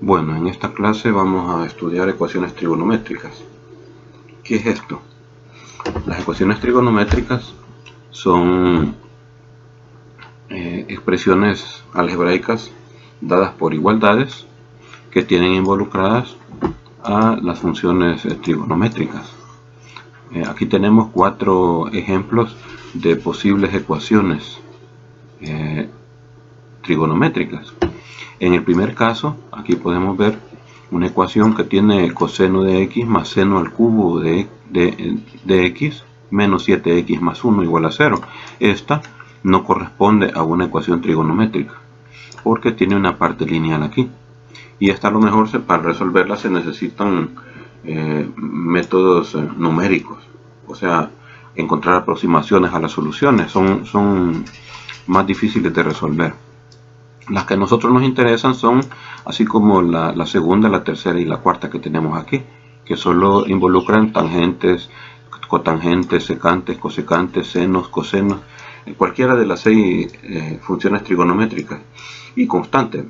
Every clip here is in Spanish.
Bueno, en esta clase vamos a estudiar ecuaciones trigonométricas. ¿Qué es esto? Las ecuaciones trigonométricas son expresiones algebraicas dadas por igualdades que tienen involucradas a las funciones trigonométricas. Aquí tenemos 4 ejemplos de posibles ecuaciones trigonométricas. En el primer caso, aquí podemos ver una ecuación que tiene coseno de x más seno al cubo de x menos 7x más 1 igual a 0. Esta no corresponde a una ecuación trigonométrica porque tiene una parte lineal aquí. Y esta a lo mejor para resolverla se necesitan métodos numéricos, o sea, encontrar aproximaciones a las soluciones. Son más difíciles de resolver. Las que a nosotros nos interesan son así como la segunda, la tercera y la cuarta que tenemos aquí, que solo involucran tangentes, cotangentes, secantes, cosecantes, senos, cosenos, cualquiera de las 6 funciones trigonométricas y constantes.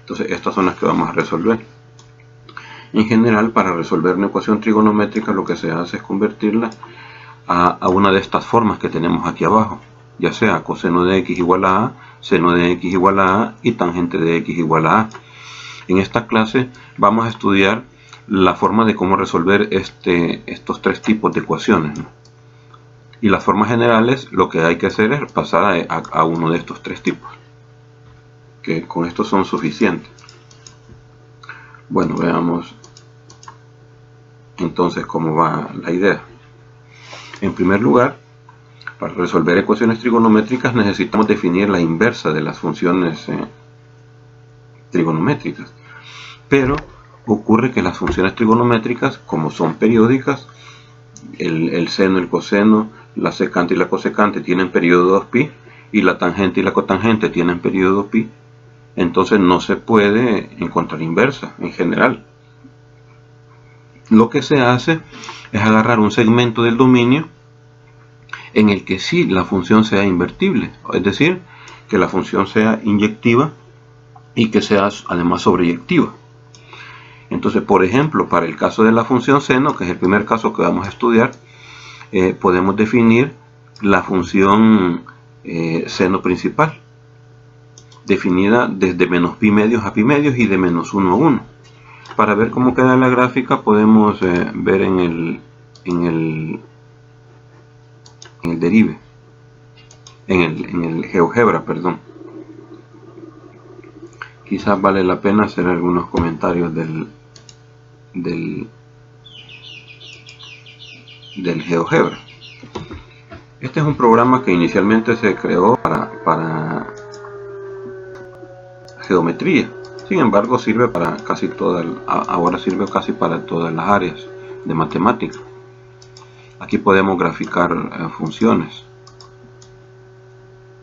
Entonces estas son las que vamos a resolver. En general, para resolver una ecuación trigonométrica lo que se hace es convertirla a una de estas formas que tenemos aquí abajo, ya sea coseno de x igual a a, seno de x igual a a y tangente de x igual a a. En esta clase vamos a estudiar la forma de cómo resolver estos 3 tipos de ecuaciones, ¿no? Y las formas generales lo que hay que hacer es pasar a uno de estos 3 tipos, que con esto son suficientes. Bueno, veamos entonces cómo va la idea. En primer lugar, para resolver ecuaciones trigonométricas necesitamos definir la inversa de las funciones trigonométricas. Pero ocurre que las funciones trigonométricas, como son periódicas, el seno, el coseno, la secante y la cosecante tienen periodo 2π, y la tangente y la cotangente tienen periodo π. Entonces no se puede encontrar inversa en general. Lo que se hace es agarrar un segmento del dominio en el que sí la función sea invertible, es decir, que la función sea inyectiva y que sea además sobreyectiva. Entonces, por ejemplo, para el caso de la función seno, que es el primer caso que vamos a estudiar, podemos definir la función seno principal, definida desde menos pi medios a pi medios y de menos 1 a 1. Para ver cómo queda la gráfica podemos ver en el derive, en el GeoGebra, perdón. Quizás vale la pena hacer algunos comentarios del GeoGebra. Este es un programa que inicialmente se creó para geometría. Sin embargo, sirve para casi ahora sirve casi para todas las áreas de matemática. Aquí podemos graficar funciones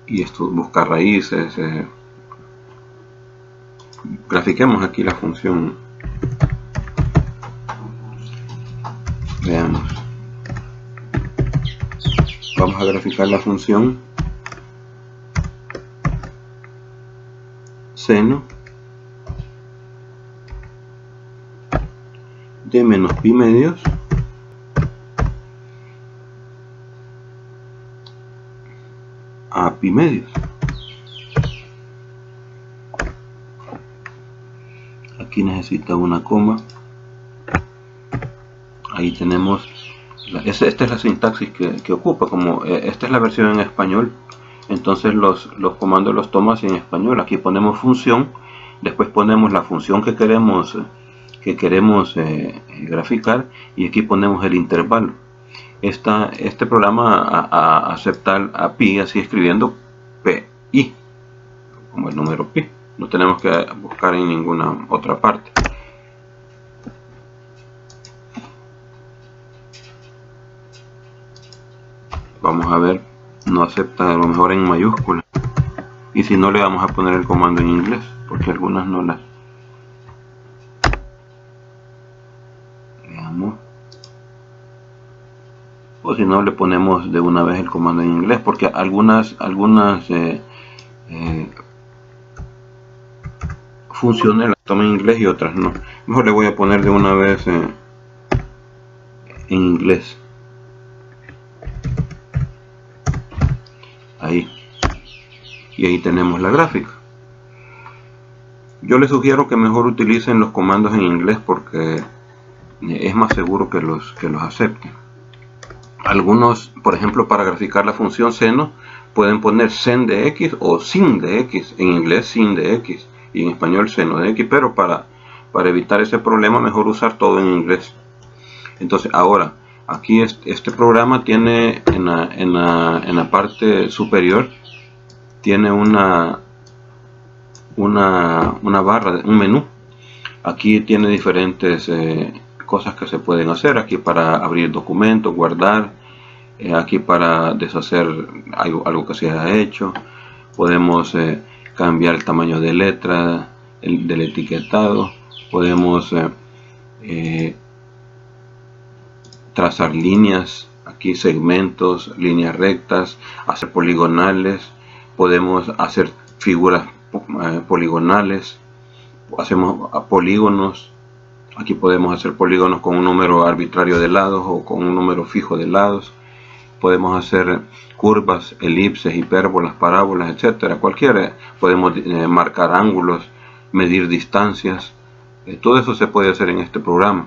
y buscar raíces. Grafiquemos aquí la función. Veamos. Vamos a graficar la función seno de menos pi medios a pi medios. Aquí necesita una coma. Ahí tenemos, esta es la sintaxis que ocupa, como esta es la versión en español, entonces los comandos los tomas en español. Aquí ponemos función, después ponemos la función que queremos graficar, y aquí ponemos el intervalo. Este programa acepta a pi así escribiendo pi, como el número pi. No tenemos que buscar en ninguna otra parte. Vamos a ver, no acepta a lo mejor en mayúscula. Y si no, le vamos a poner el comando en inglés, porque algunas no las... Veamos. O si no, le ponemos de una vez el comando en inglés, porque algunas funciones las toma en inglés y otras no. Mejor le voy a poner de una vez en inglés. Ahí. Y ahí tenemos la gráfica. Yo les sugiero que mejor utilicen los comandos en inglés porque es más seguro que los acepten. Algunos, por ejemplo, para graficar la función seno, pueden poner sen de x o sin de x. En inglés sin de x y en español seno de x, pero para evitar ese problema mejor usar todo en inglés. Entonces ahora, aquí este programa tiene en la parte superior, tiene una barra, un menú. Aquí tiene diferentes cosas que se pueden hacer. Aquí para abrir documentos, guardar, aquí para deshacer algo que se haya hecho. Podemos cambiar el tamaño de letra del etiquetado. Podemos trazar líneas, aquí segmentos, líneas rectas, hacer poligonales. Podemos hacer figuras poligonales, hacemos polígonos. Aquí podemos hacer polígonos con un número arbitrario de lados o con un número fijo de lados. Podemos hacer curvas, elipses, hipérbolas, parábolas, etcétera. Cualquiera. Podemos marcar ángulos, medir distancias. Todo eso se puede hacer en este programa.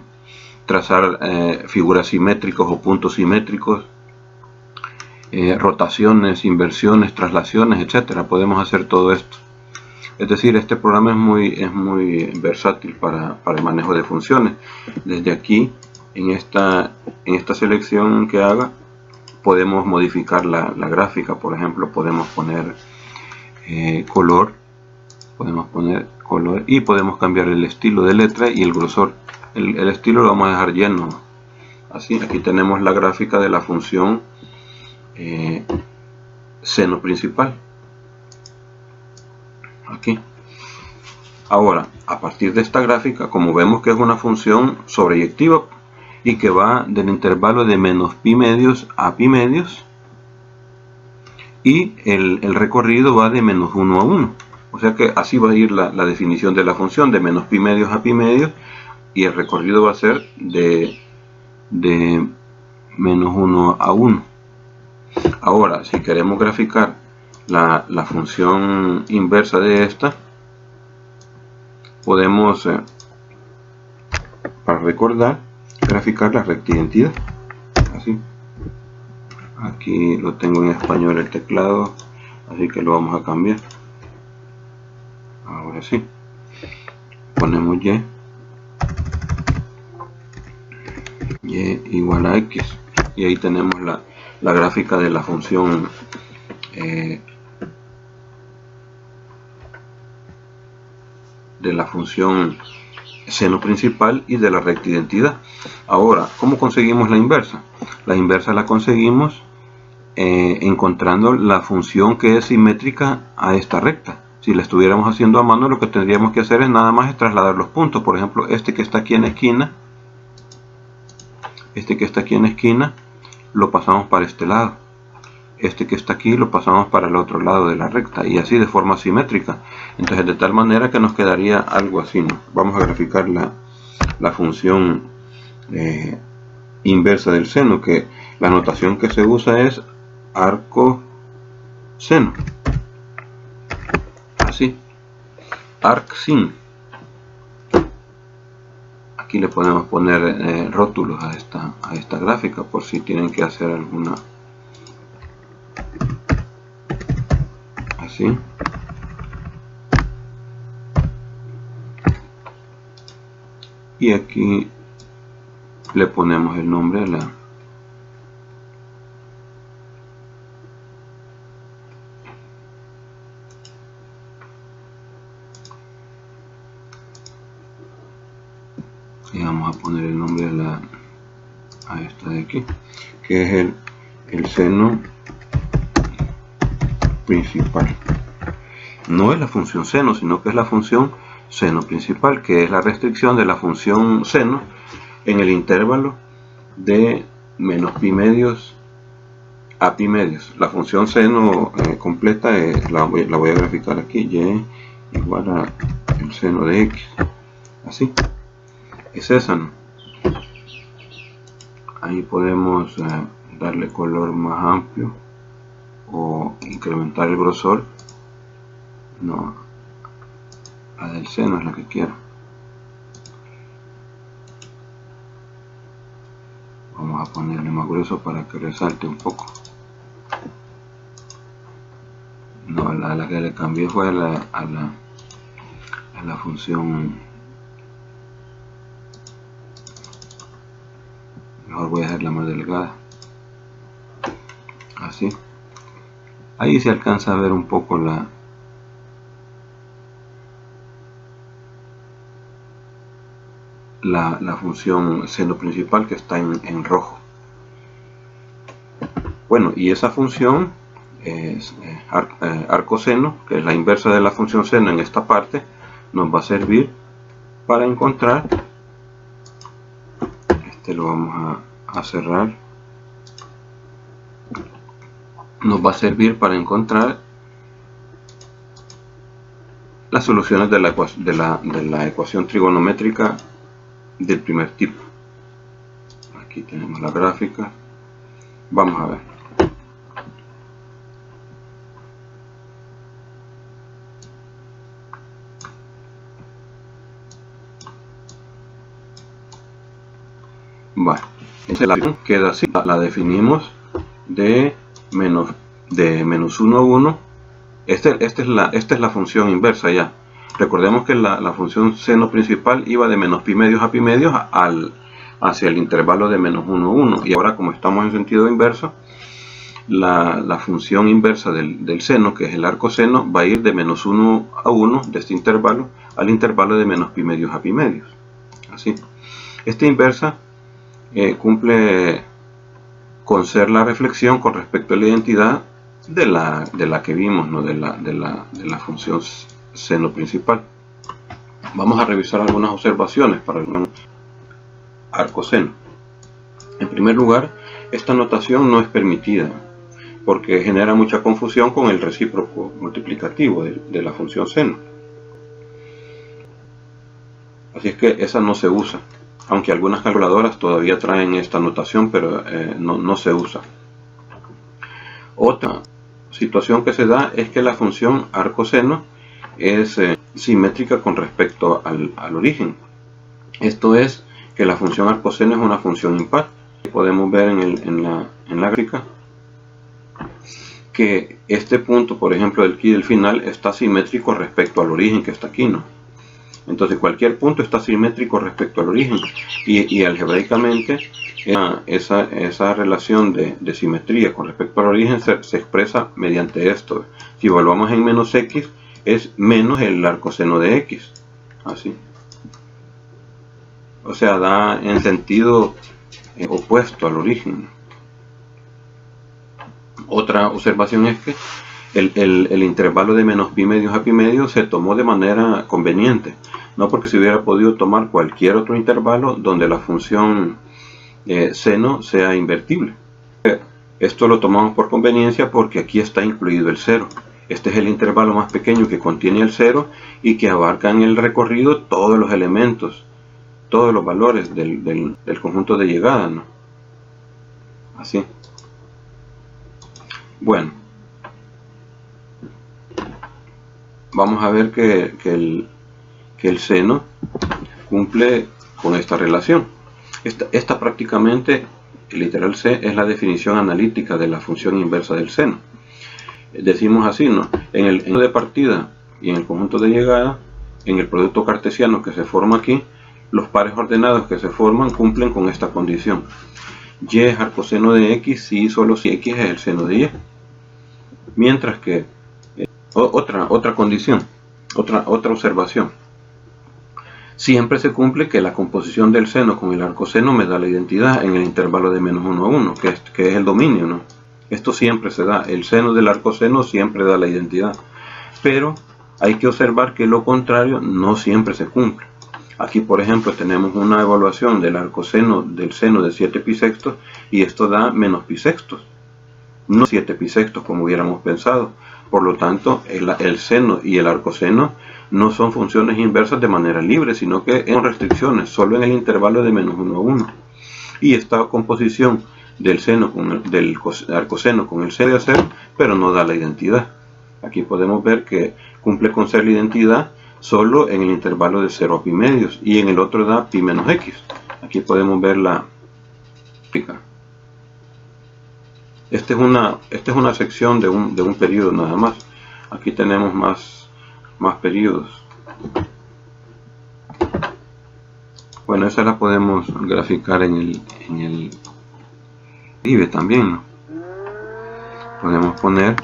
Trazar figuras simétricas o puntos simétricos. Rotaciones, inversiones, traslaciones, etcétera. Podemos hacer todo esto. Es decir, este programa es muy versátil para el manejo de funciones. Desde aquí, en esta selección que haga, podemos modificar la gráfica. Por ejemplo, podemos poner color, y podemos cambiar el estilo de letra y el grosor. El estilo lo vamos a dejar lleno. Así, aquí tenemos la gráfica de la función seno principal. Aquí. Ahora, a partir de esta gráfica, como vemos que es una función sobreyectiva y que va del intervalo de menos pi medios a pi medios, y el recorrido va de menos 1 a 1. O sea que así va a ir la definición de la función, de menos pi medios a pi medios, y el recorrido va a ser de menos 1 a 1. Ahora, si queremos graficar la función inversa de esta, podemos, para recordar, graficar la recta identidad. Así. Aquí lo tengo en español el teclado, así que lo vamos a cambiar. Ahora sí. Ponemos y igual a x. Y ahí tenemos la gráfica de la función seno principal y de la recta identidad. Ahora, ¿cómo conseguimos la inversa? La inversa la conseguimos encontrando la función que es simétrica a esta recta. Si la estuviéramos haciendo a mano, lo que tendríamos que hacer es nada más es trasladar los puntos. Por ejemplo, este que está aquí en la esquina, lo pasamos para este lado. Este que está aquí lo pasamos para el otro lado de la recta, y así de forma simétrica. Entonces, de tal manera que nos quedaría algo así, ¿no? Vamos a graficar la función inversa del seno, que la notación que se usa es arco seno. Así, arc-sin. Aquí le podemos poner rótulos a esta gráfica por si tienen que hacer alguna. Así. Y aquí le ponemos el nombre a la y vamos a poner el nombre a esta de aquí, que es el seno principal. No es la función seno, sino que es la función seno principal, que es la restricción de la función seno en el intervalo de menos pi medios a pi medios. La función seno completa la voy a graficar aquí, y igual a el seno de x. Así es esa, ¿no? Ahí podemos darle color más amplio o incrementar el grosor. No, la del seno es la que quiero. Vamos a ponerle más grueso para que resalte un poco. No, la que le cambié fue a la función. Mejor voy a hacerla más delgada. Así. Ahí se alcanza a ver un poco la función seno principal, que está en rojo. Bueno, y esa función es arcoseno, que es la inversa de la función seno en esta parte, nos va a servir para encontrar, lo vamos a cerrar, nos va a servir para encontrar las soluciones de la ecuación trigonométrica del primer tipo. Aquí tenemos la gráfica. Vamos a ver. Vale, la queda así. La definimos de menos 1 a 1. Esta es la función inversa ya. Recordemos que la función seno principal iba de menos pi medios a pi medios hacia el intervalo de menos 1 a 1. Y ahora, como estamos en sentido inverso, la función inversa del seno, que es el arcoseno, va a ir de menos 1 a 1 de este intervalo al intervalo de menos pi medios a pi medios. Así. Esta inversa cumple con ser la reflexión con respecto a la identidad de la que vimos, ¿no? de la función seno principal. Vamos a revisar algunas observaciones para el arcoseno. En primer lugar, esta notación no es permitida porque genera mucha confusión con el recíproco multiplicativo de la función seno. Así es que esa no se usa, aunque algunas calculadoras todavía traen esta notación, pero no se usa. Otra situación que se da es que la función arcoseno es simétrica con respecto al origen. Esto es que la función arcoseno es una función impar. Podemos ver en la gráfica que este punto, por ejemplo, del final, está simétrico respecto al origen que está aquí, ¿no? Entonces cualquier punto está simétrico respecto al origen, y algebraicamente esa relación de simetría con respecto al origen se expresa mediante esto. Si evaluamos en menos x, es menos el arcoseno de x, así. O sea, da en sentido opuesto al origen. Otra observación es que el intervalo de menos pi medios a pi medios se tomó de manera conveniente, no porque se hubiera podido tomar cualquier otro intervalo donde la función seno sea invertible. Esto lo tomamos por conveniencia porque aquí está incluido el 0. Este es el intervalo más pequeño que contiene el 0 y que abarca en el recorrido todos los elementos, todos los valores del conjunto de llegada, ¿no? Así. Bueno, vamos a ver que el seno cumple con esta relación. Esta prácticamente, literal C, es la definición analítica de la función inversa del seno. Decimos así, ¿no? En el de partida y en el conjunto de llegada, en el producto cartesiano que se forma aquí, los pares ordenados que se forman cumplen con esta condición. Y es arcoseno de x si y solo si x es el seno de y. Mientras que otra condición, otra observación, siempre se cumple que la composición del seno con el arcoseno me da la identidad en el intervalo de menos 1 a 1, que es el dominio, ¿no? Esto siempre se da, el seno del arcoseno siempre da la identidad, pero hay que observar que lo contrario no siempre se cumple. Aquí, por ejemplo, tenemos una evaluación del arcoseno del seno de 7 pi sextos y esto da menos pi sextos, no 7 pi sextos como hubiéramos pensado, Por lo tanto, el seno y el arcoseno no son funciones inversas de manera libre, sino que son restricciones, solo en el intervalo de menos 1 a 1. Y esta composición del seno del arcoseno con el seno de hacer, pero no da la identidad. Aquí podemos ver que cumple con ser la identidad solo en el intervalo de 0 a pi medios, y en el otro da pi menos x. Aquí podemos ver la gráfica. Esta es una sección de un periodo nada más. Aquí tenemos más periodos. Bueno, esa la podemos graficar en el IBE también, ¿no? Podemos poner,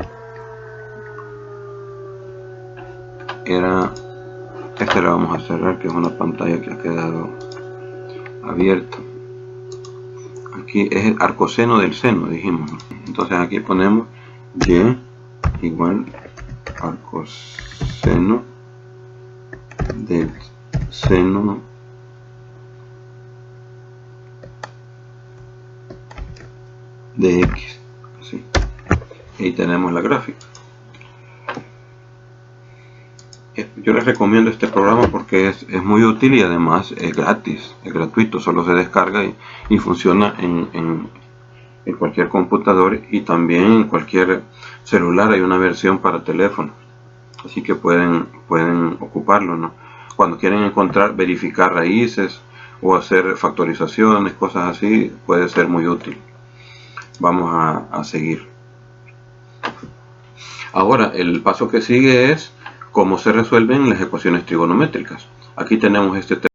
esta la vamos a cerrar, que es una pantalla que ha quedado abierta. Aquí es el arcoseno del seno, dijimos, ¿no? Entonces aquí ponemos y igual arcoseno del seno de x. Así. Ahí tenemos la gráfica. Yo les recomiendo este programa porque es muy útil y además es gratis, es gratuito, solo se descarga y funciona en cualquier computador, y también en cualquier celular hay una versión para teléfono, así que pueden ocuparlo, ¿no? Cuando quieren verificar raíces o hacer factorizaciones, cosas así, puede ser muy útil. Vamos a seguir. Ahora el paso que sigue es cómo se resuelven las ecuaciones trigonométricas. Aquí tenemos este